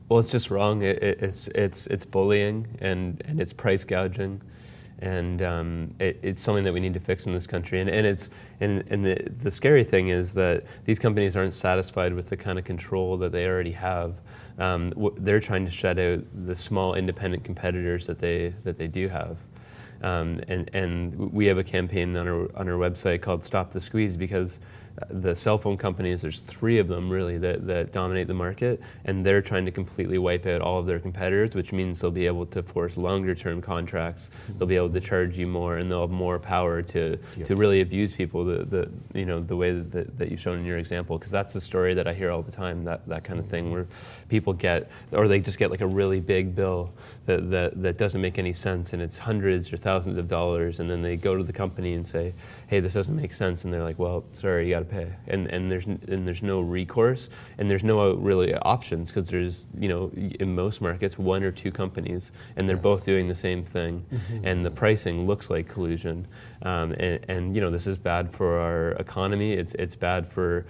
Well, it's just wrong. It's bullying and it's price gouging, and it's something that we need to fix in this country. And the scary thing is that these companies aren't satisfied with the kind of control that they already have. They're trying to shut out the small independent competitors that they do have. And we have a campaign on our website called Stop the Squeeze, because the cell phone companies, there's 3 of them really that dominate the market, and they're trying to completely wipe out all of their competitors, which means they'll be able to force longer term contracts, they'll be able to charge you more, and they'll have more power to really abuse people the way that you've shown in your example, because that's the story that I hear all the time, that kind of thing, where people they just get like a really big bill that doesn't make any sense, and it's hundreds or thousands of dollars, and then they go to the company and say, hey, this doesn't make sense, and they're like, well, sorry, you got to pay, and there's no recourse, and there's no really options, because there's in most markets 1 or 2 companies, and they're both doing the same thing, and the pricing looks like collusion, and this is bad for our economy. It's bad for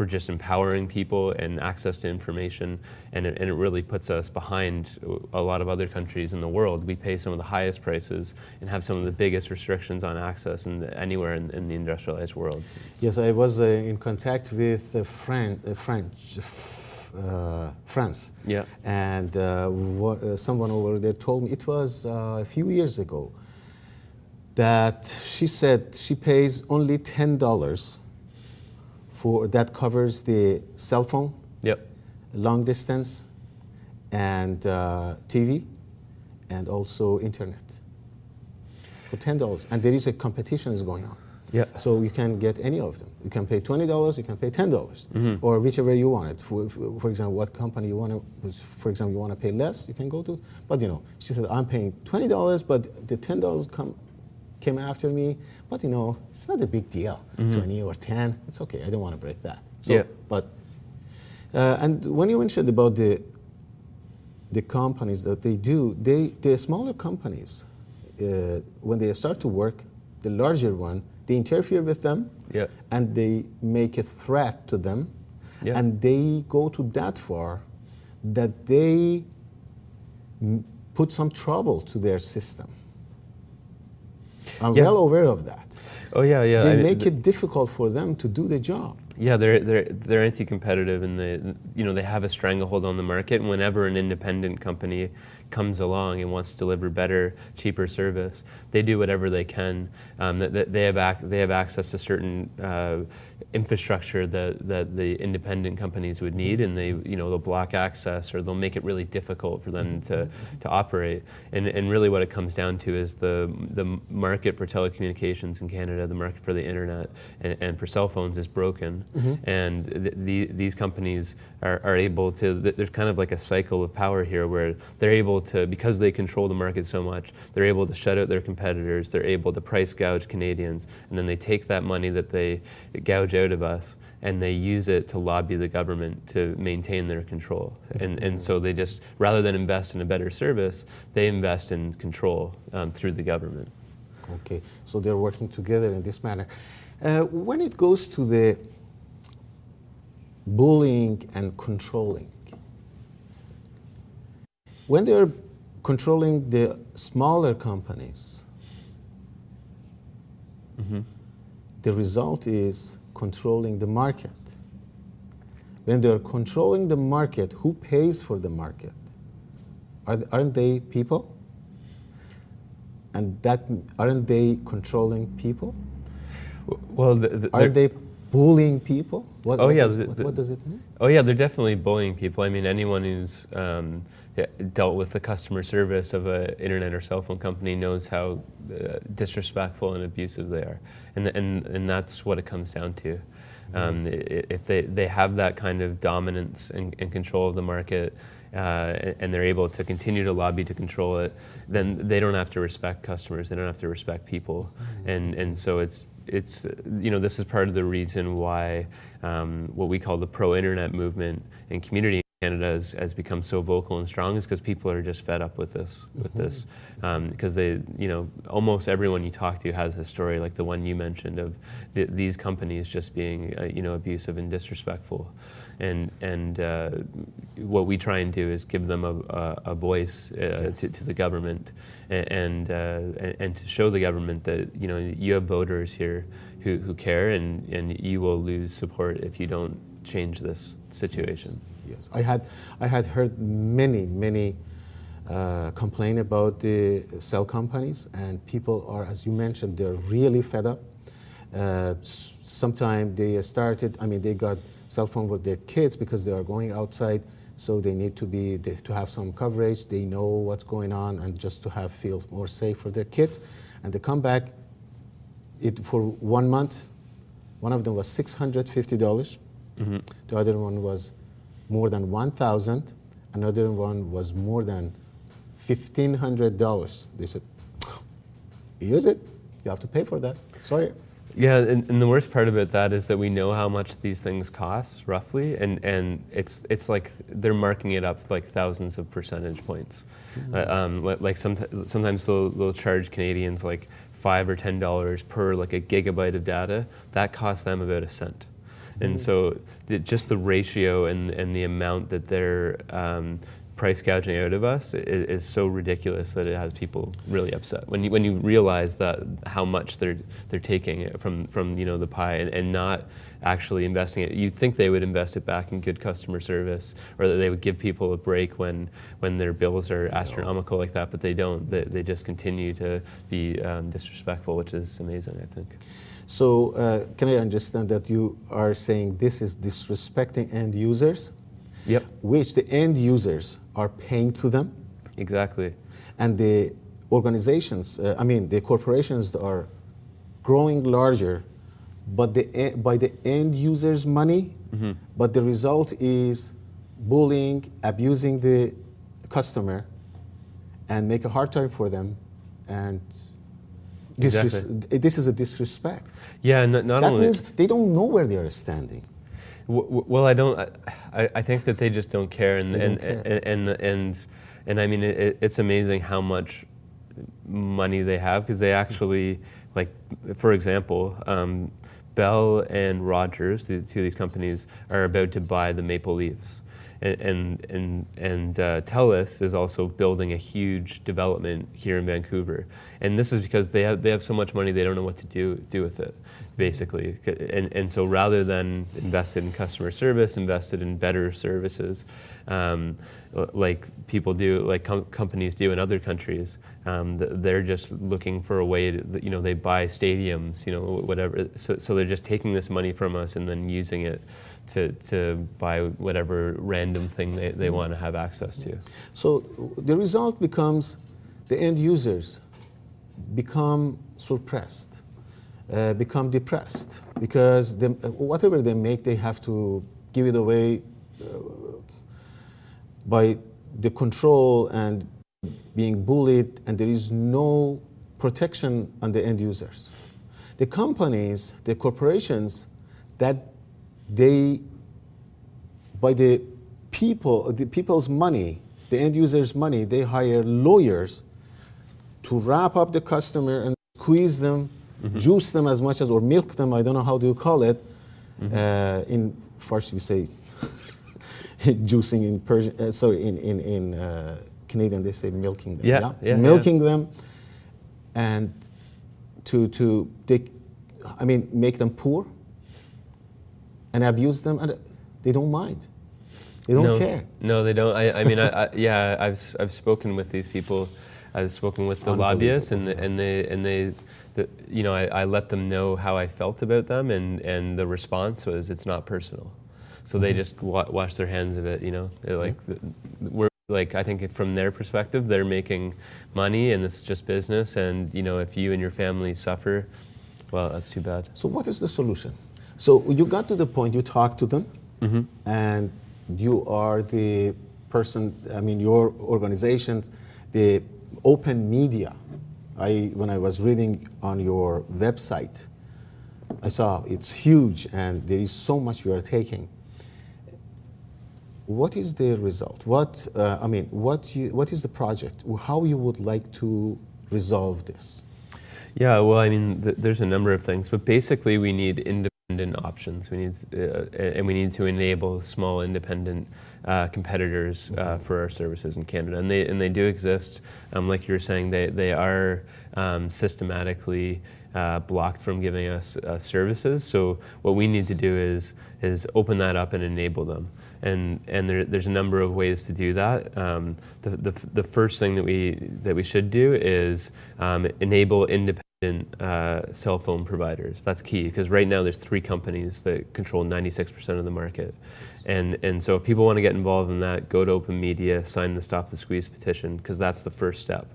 just empowering people and access to information, and it really puts us behind a lot of other countries in the world. We pay some of the highest prices and have some of the biggest restrictions on access anywhere in the industrialized world. Yes, I was in contact with France. Yeah. And someone over there told me, it was a few years ago, that she said she pays only $10 that covers the cell phone, long distance, and TV, and also internet, for $10. And there is a competition is going on. Yeah. So you can get any of them. You can pay $20, you can pay $10, or whichever you want it. For example, what company you want to, for example, you want to pay less, you can go to. But she said, I'm paying $20, but the $10 came after me, but it's not a big deal. 20 or 10, it's okay. I don't want to break that. So, but and when you mentioned about the companies that the smaller companies, when they start to work, the larger one, they interfere with them, and they make a threat to them, and they go to that far that they put some trouble to their system. I'm well aware of that. Oh yeah. They make it difficult for them to do the job. Yeah, they're anti-competitive, and they have a stranglehold on the market. And whenever an independent company comes along and wants to deliver better, cheaper service, they do whatever they can. They have access to certain infrastructure that the independent companies would need, and they'll block access, or they'll make it really difficult for them to operate. And really, what it comes down to is the market for telecommunications in Canada, the market for the internet and for cell phones is broken. And these companies are able to, there's kind of like a cycle of power here where they're able to, because they control the market so much, they're able to shut out their competitors, they're able to price gouge Canadians, and then they take that money that they gouge out of us and they use it to lobby the government to maintain their control. And so they just, rather than invest in a better service, they invest in control through the government. Okay, so they're working together in this manner. When it goes to the bullying and controlling, when they're controlling the smaller companies, the result is controlling the market. When they're controlling the market, who pays for the market? Aren't they people? And aren't they controlling people? Well, aren't they bullying people? What does it mean? Oh yeah, they're definitely bullying people. I mean, anyone who's dealt with the customer service of an internet or cell phone company knows how disrespectful and abusive they are, and that's what it comes down to. If they have that kind of dominance and control of the market, and they're able to continue to lobby to control it, then they don't have to respect customers. They don't have to respect people, and so it's this is part of the reason why what we call the pro-internet movement and community Canada has become so vocal and strong is because people are just fed up with this, because they, almost everyone you talk to has a story like the one you mentioned of these companies just being, abusive and disrespectful, and what we try and do is give them a voice Yes. to the government, and to show the government that you have voters here who care, and you will lose support if you don't change this situation. Yes, I had heard many complain about the cell companies, and people are, as you mentioned, they're really fed up. Sometimes they got cell phone with their kids because they are going outside, so they need to have some coverage. They know what's going on, and just to feel more safe for their kids, and they come back. For 1 month, one of them was $650. Mm-hmm. The other one was more than 1,000. Another one was more than $1,500. They said, use it. You have to pay for that. Sorry. Yeah, and the worst part about that is that we know how much these things cost roughly, and it's like they're marking it up like thousands of percentage points. Like sometimes they'll charge Canadians like $5 or $10 per like a gigabyte of data. That costs them about a cent. And so just the ratio and the amount that they're price gouging out of us is so ridiculous that it has people really upset. When you realize that how much they're taking from the pie and not actually investing it, you'd think they would invest it back in good customer service, or that they would give people a break when their bills are astronomical like that, but they don't. They just continue to be disrespectful, which is amazing, I think. So can I understand that you are saying this is disrespecting end users? Yep. Which the end users are paying to them? Exactly. And the organizations, the corporations are growing larger, but by the end users' money, but the result is bullying, abusing the customer, and make a hard time for them, and Exactly. this is a disrespect. Yeah, not That only means they don't know where they are standing. Well, I think that they just don't care, and I mean it's amazing how much money they have, because they actually, like, for example, Bell and Rogers, the two of these companies, are about to buy the Maple Leafs. And TELUS is also building a huge development here in Vancouver, and this is because they have so much money they don't know what to do with it, basically. And so rather than invested in customer service, invested in better services, like people do, like companies do in other countries, they're just looking for a way to, they buy stadiums, whatever. So they're just taking this money from us and then using it to buy whatever random thing they want to have access to. So the result becomes the end users become suppressed, become depressed, because whatever they make, they have to give it away by the control and being bullied, and there is no protection on the end users. The companies, the corporations, that by the people's money, the end users' money, they hire lawyers to wrap up the customer and squeeze them, juice them as much as, or milk them, I don't know how do you call it. In Farsi we say juicing, in Persian, in Canadian they say milking them. Milking them, and make them poor and abuse them, and they don't mind. They don't care. No, they don't. I've spoken with these people. I've spoken with the lobbyists, and they I let them know how I felt about them, and the response was, it's not personal. So they just wash their hands of it. They're like, we're like, I think from their perspective, they're making money, and it's just business. And if you and your family suffer, well, that's too bad. So what is the solution? So you got to the point, you talked to them, and you are the person, your organizations, the open media. When I was reading on your website, I saw it's huge and there is so much you are taking. what is the result? What is the project? How you would like to resolve this? Yeah, well, I mean, there's a number of things, but basically we need independent options. We need, and we need to enable small independent competitors for our services in Canada, and they do exist. Like you were saying, they are systematically blocked from giving us services. So what we need to do is open that up and enable them. And there's a number of ways to do that. The first thing that we should do is enable independent cell phone providers. That's key, because right now there's 3 companies that control 96% of the market. And so if people want to get involved in that, go to Open Media, sign the Stop the Squeeze petition, because that's the first step.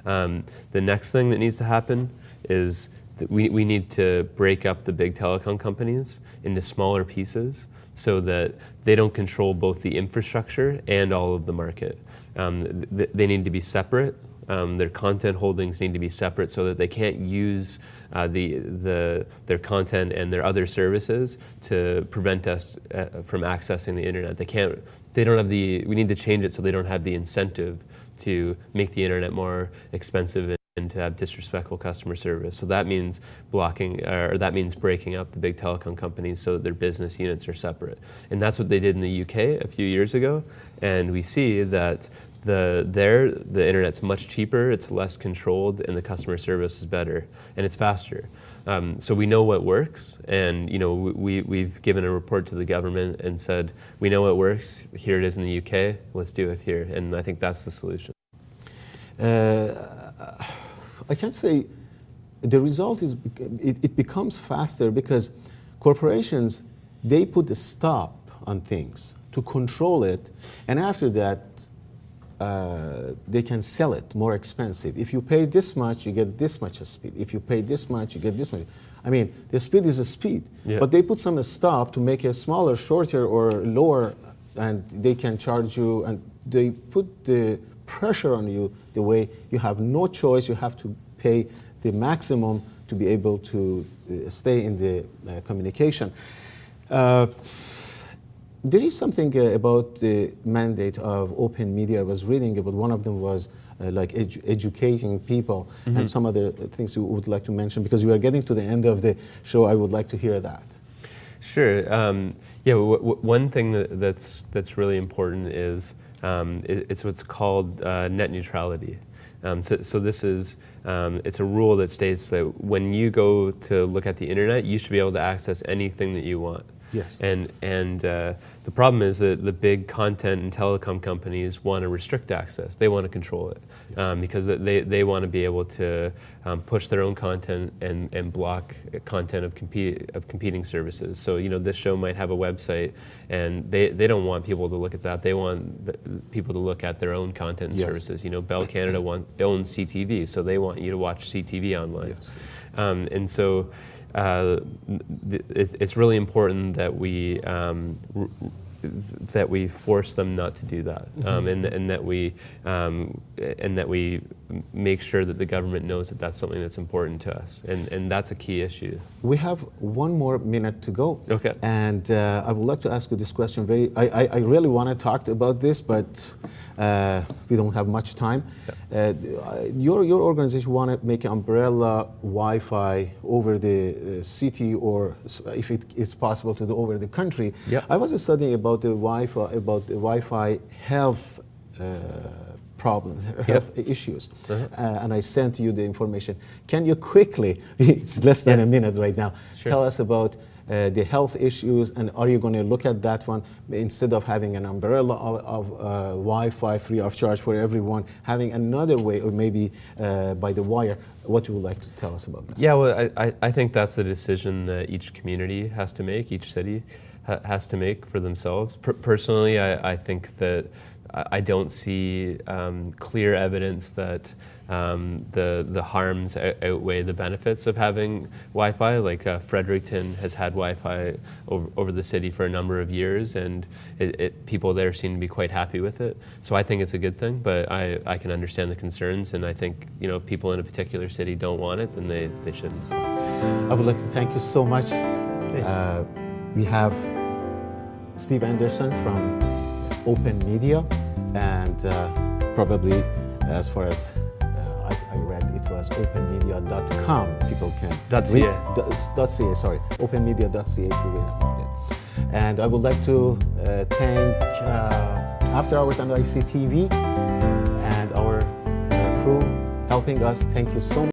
The next thing that needs to happen is that we need to break up the big telecom companies into smaller pieces so that they don't control both the infrastructure and all of the market. They need to be separate. Their content holdings need to be separate so that they can't use their content and their other services to prevent us from accessing the internet. We need to change it so they don't have the incentive to make the internet more expensive and to have disrespectful customer service. So that means breaking up the big telecom companies so that their business units are separate. And that's what they did in the UK a few years ago. And we see that the internet's much cheaper, it's less controlled, and the customer service is better, and it's faster. So we know what works, and we've given a report to the government and said, we know what works, here it is in the UK, let's do it here. And I think that's the solution. I can't say the result is it becomes faster because corporations, they put a stop on things to control it, and after that they can sell it more expensive. If you pay this much, you get this much of speed. If you pay this much, you get this much. I mean, the speed is a speed, but they put some stop to make it smaller, shorter, or lower, and they can charge you, and they put the pressure on you the way you have no choice. You have to pay the maximum to be able to stay in the communication. There is something about the mandate of open media. I was reading about one of them was like educating people, and some other things you would like to mention, because we are getting to the end of the show. I would like to hear that. Sure. One thing that's really important is it's what's called net neutrality. So this is it's a rule that states that when you go to look at the internet, you should be able to access anything that you want. Yes. And the problem is that the big content and telecom companies want to restrict access. They want to control it, because they want to be able to push their own content and block content of competing services. So this show might have a website, and they don't want people to look at that. They want people to look at their own content and services. Bell Canada owns CTV, so they want you to watch CTV online. Yes. And so it's really important that we force them not to do that, and that we make sure that the government knows that that's something that's important to us, and that's a key issue. We have one more minute to go. Okay. And I would like to ask you this question. I really want to talk about this, but we don't have much time. Yeah. Your organization want to make an umbrella Wi-Fi over the city, or if it is possible to do over the country. Yeah. I was studying about the Wi-Fi health problems, health issues, and I sent you the information. Can you quickly, it's less than a minute right now, tell us about the health issues, and are you going to look at that one instead of having an umbrella of Wi-Fi free of charge for everyone, having another way, or maybe by the wire? What you would like to tell us about that? Yeah, well, I think that's a decision that each community has to make, each city has to make for themselves. Personally, I think that I don't see clear evidence that the harms outweigh the benefits of having Wi-Fi. Like Fredericton has had Wi-Fi over the city for a number of years, and people there seem to be quite happy with it. So I think it's a good thing, but I can understand the concerns, and I think if people in a particular city don't want it, then they shouldn't. I would like to thank you so much. We have Steve Anderson from open media, and probably as far as I read, it was openmedia.com. People can .ca. .ca, openmedia.ca to read about it. And I would like to thank After Hours and ICTV and our crew helping us. Thank you so much.